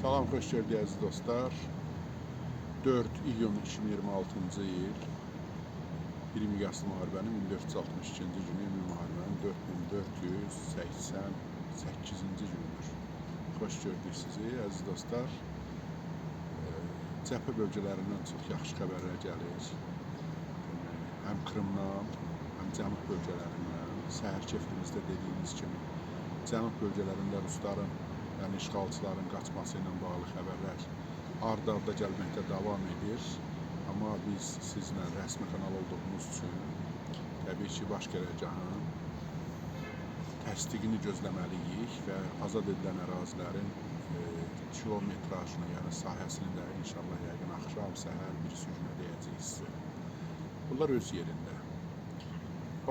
Salam, xoş gördük əziz dostlar. 4 iyun 2026-cı il bir miqyaslı müharibənin 1462-ci günü, ümumi müharibənin 4488-ci gündür. Xoş gördük sizi əziz dostlar. Cəbhə bölgələrindən çox yaxşı xəbərlər gəlir. Həm Krımdan, həm cənub bölgələrindən. Səhər kefimizdə dediyimiz kimi cənub bölgələrində Rusların, yəni işğalçıların qaçması ilə bağlı xəbərlər ard-arda gəlməkdə davam edir. Amma biz sizlə rəsmi kanal olduğumuz üçün təbii ki, baş qərargahın təsdiqini gözləməliyik və azad edilən ərazilərin kilometrajını, yəni sahəsini də inşallah yəqin axşam, səhər bir sürgünə deyəcəyik sizə. Bunlar öz yerində.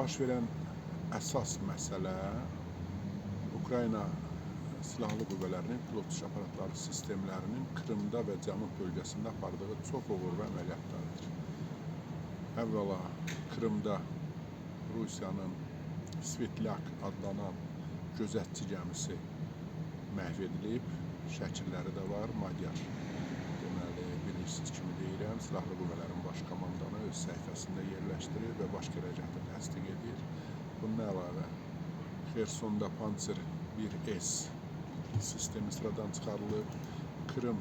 Baş verən əsas məsələ Ukrayna silahlı qüvvələrinin pilot uçuş aparatları sistemlərinin Krımda və Cənub bölgəsində apardığı çox uğurlu əməliyyatlardır. Əvvəla Krımda Rusiyanın Svetyak adlanan gözətçi gəmisi məhv edilib. Şəkilləri də var. Magyar, deməli, bilirsiniz kimi deyirəm, silahlı qüvvələrin baş komandanı öz səhifəsində yerləşdirir və baş qərargahda təsdiq edir. Bununla əlavə Xersonda Panzer 1S sistemi sıradan çıxarılıb. Krım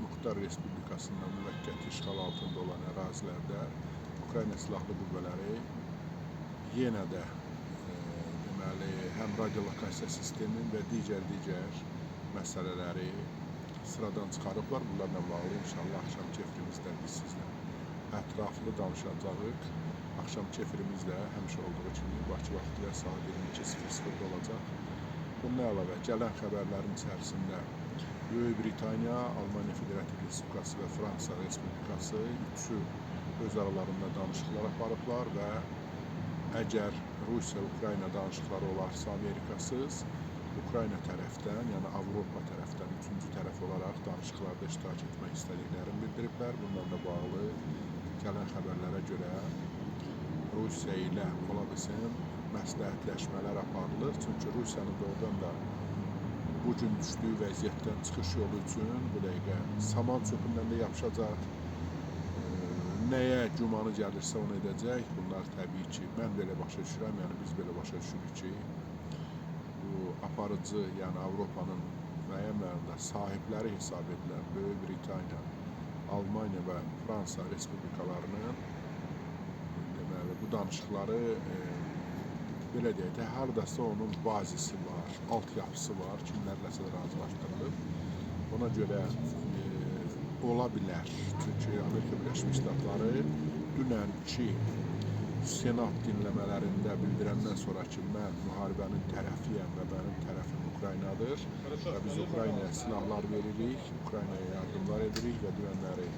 Muxtar Respublikasında müvəqqəti işğal altında olan ərazilərdə Ukrayna silahlı qüvvələri yenə də deməli, həm radiolokasiya sistemi və digər məsələləri sıradan çıxarıblar. Bunlarla bağlı inşallah axşam kefirimizdə biz sizlə ətraflı danışacağıq. Axşam kefirimizdə həmişə olduğu kimi Bakı vaxtı ilə saat 22:00-da olacaq. Bununla əlavə gələn xəbərlərin içərisində Böyük Britaniya, Almaniya Federativ Respublikası və Fransa Respublikası üçü öz aralarında danışıqlar aparıblar və əgər Rusiya-Ukrayna danışıqları olarsa Amerikasız, Ukrayna tərəfdən, yəni Avropa tərəfdən üçüncü tərəf olaraq danışıqlarda iştirak etmək istədiklərini bildiriblər. Bununla da bağlı gələn xəbərlərə görə Rusiya ilə ola bilsin məsləhətləşmələr aparılır. Çünki Rusiyanın doğrudan da bugün düşdüyü vəziyyətdən çıxış yolu üçün bu dəqiqə saman çöpündən də yapışacaq. Nəyə gümanı gəlirsə onu edəcək. Bunlar təbii ki, mən belə başa düşürəm, yəni biz belə başa düşürük ki, bu aparıcı, yəni Avropanın müəyyən mənada sahibləri hesab edilən Böyük Britaniya, Almaniya və Fransa respublikalarının deməli, bu danışıqları belə deyək də, hardasa onun bazisi var, altyapısı var, kimlərləsə də razılaşdırılıb. Ona görə ola bilər. Çünki Amerika Birləşmiş Ştatları dünənki Senat dinləmələrində bildirəndən sonra ki, mən müharibənin tərəfiyəm və mənim tərəfim Ukraynadır və biz Ukraynaya silahlar veririk, Ukraynaya yardımlar edirik və dünənləri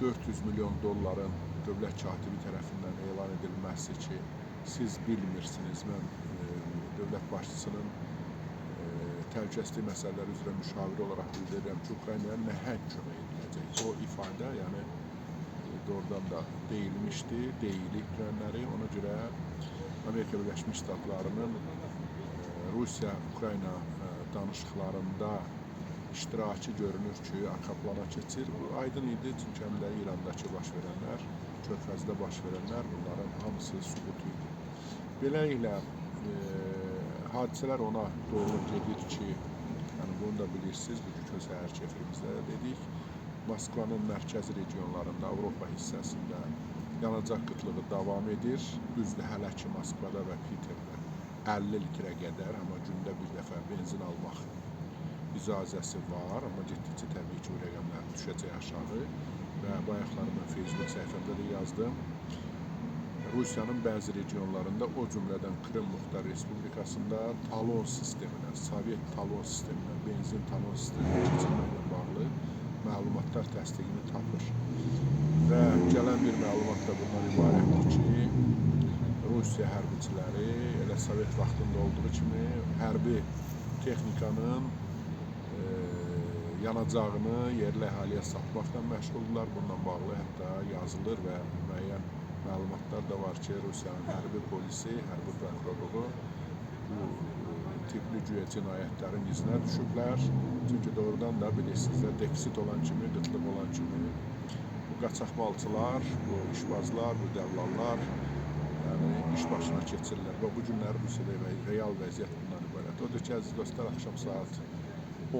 400 milyon dolların dövlət katibi tərəfindən elan edilməsi ki, siz bilmirsiniz, mən dövlət başçısının təhlükəsizlik məsələləri üzrə müşaviri olaraq bildirirəm ki, Ukraynaya nəhəng kömək ediləcək. O ifadə, yəni doğrudan da deyilmişdi, deyilik dünənləri. Ona görə Amerika Birləşmiş Ştatlarının Rusiya-Ukrayna danışıqlarında iştirakı görünür ki, arxa plana keçir. Bu aydın idi, çünki həm də İrandakı baş verənlər, Körfəzdə baş verənlər, bunların hamısı sübut idi. Beləliklə, hadisələr ona doğru gedir ki, yəni bunu da bilirsiniz, bugünkü səhər kefirimizdə də dedik, Moskvanın mərkəzi regionlarında, Avropa hissəsində yanacaq qıtlığı davam edir. Düzdür, hələ ki Moskvada və Peterdə 50 litrə qədər, amma gündə bir dəfə benzin almaq icazəsi var, amma getdikcə təbii ki, bu rəqəmlər düşəcək aşağı və bayaqları mən Facebook səhifəmdə də yazdım. Rusiyanın bəzi regionlarında, o cümlədən Krım Muxtar Respublikasında talon sisteminə, Sovet talon sisteminə, benzin talon sisteminə keçirməklə bağlı məlumatlar təsdiqini tapır. Və gələn bir məlumat da bundan ibarətdir ki, Rusiya hərbiçiləri elə Sovet vaxtında olduğu kimi hərbi texnikanın yanacağını yerli əhaliyə satmaqla məşğuldurlar. Bununla bağlı hətta yazılır və müəyyən məlumatlar da var ki, Rusiyanın hərbi polisi, hərbi prokurorluğu bu tipli güya cinayətlərin izinə düşüblər. Çünki doğrudan da bilirsiniz də, defisit olan kimi, qıtlıq olan kimi bu qaçaqmalçılar, bu işbazlar, bu dəllallar yəni iş başına keçirirlər və bu günləri bu real vəziyyət bundan ibarət. Odur ki, əziz dostlar, axşam saat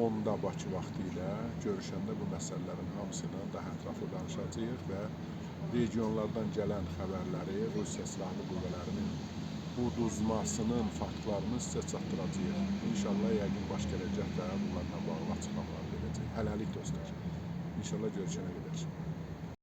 10-da Bakı vaxtı ilə görüşəndə bu məsələlərin hamısını daha ətraflı danışacağıq və regionlardan gələn xəbərləri, Rusiya Silahlı Qüvvələrinin uduzmasının faktlarını sizə çatdıracağıq. İnşallah yəqin baş gələcək də bunlarla bağlı açıqlamalar verəcək. Hələlik dostlar. İnşallah görüşənə qədər.